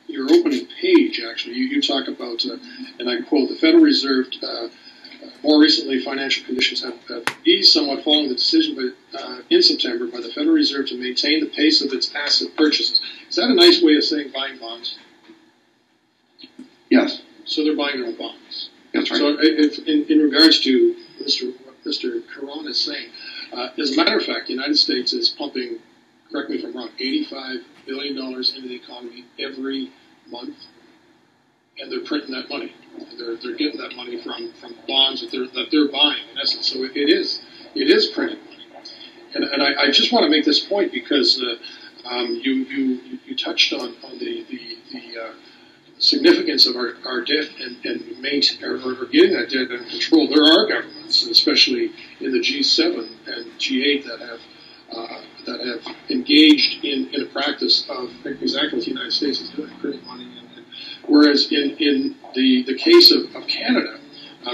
Your opening page, actually, you talk about, and I quote, the Federal Reserve, more recently, financial conditions have eased somewhat following the decision in September by the Federal Reserve to maintain the pace of its asset purchases. Is that a nice way of saying buying bonds? Yes. So they're buying their own bonds. That's right. So if, in regards to what Mr. Caron is saying, as a matter of fact, the United States is pumping, correct me if I'm wrong, $85 billion into the economy every month, and they're printing that money. They're getting that money from bonds that they're buying, in essence. So it is printed money. And I just want to make this point because you touched on the significance of our debt and getting that debt under control. There are governments, especially in the G7 and G8, that have engaged in a practice of exactly what the United States is doing, printing money. Whereas in the case of Canada,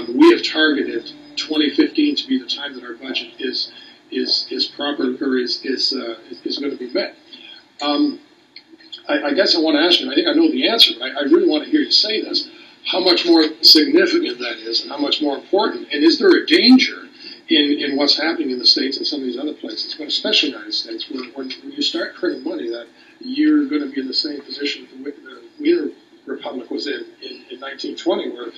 we have targeted 2015 to be the time that our budget is proper or is going to be met. I guess I want to ask you, and I think I know the answer, but I really want to hear you say this, how much more significant that is and how much more important, and is there a danger in what's happening in the States and some of these other places, but especially the United States, where when you start printing money, that you're going to be in the same position that the Weimar Republic was in 1920, where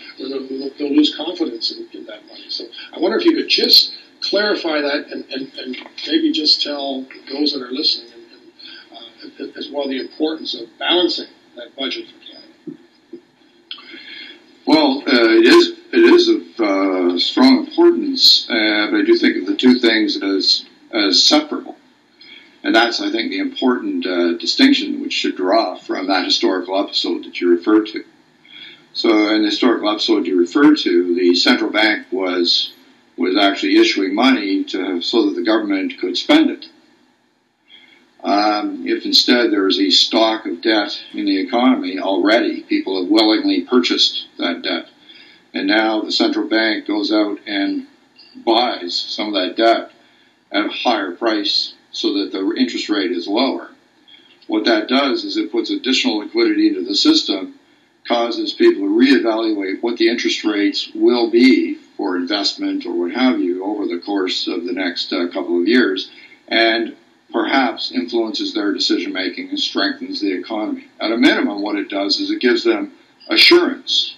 they'll lose confidence in that money. So I wonder if you could just clarify that and maybe just tell those that are listening as well the importance of balancing that budget for Canada. Well, it is of strong importance, but I do think of the two things as separable. And that's, I think, the important distinction which should draw from that historical episode that you referred to. So in the historical episode you referred to, the central bank was actually issuing money so that the government could spend it. If instead there is a stock of debt in the economy already, people have willingly purchased that debt. And now the central bank goes out and buys some of that debt at a higher price so that the interest rate is lower. What that does is it puts additional liquidity into the system, causes people to reevaluate what the interest rates will be for investment or what have you over the course of the next couple of years, and perhaps influences their decision-making and strengthens the economy. At a minimum, what it does is it gives them assurance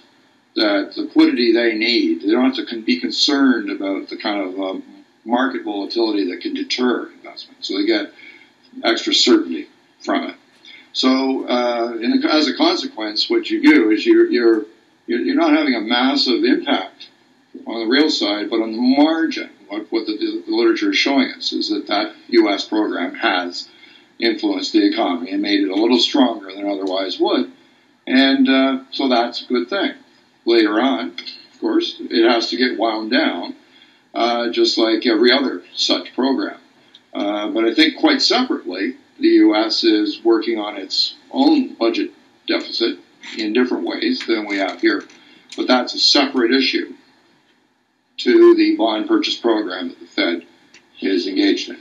that the liquidity they need, they don't have to be concerned about the kind of market volatility that can deter investment. So they get extra certainty from it. So as a consequence, what you do is you're not having a massive impact on the real side, but on the margin. What the literature is showing us is that U.S. program has influenced the economy and made it a little stronger than otherwise would. And so that's a good thing. Later on, of course, it has to get wound down, just like every other such program. But I think quite separately, the U.S. is working on its own budget deficit in different ways than we have here. But that's a separate issue to the bond purchase program that the Fed is engaged in.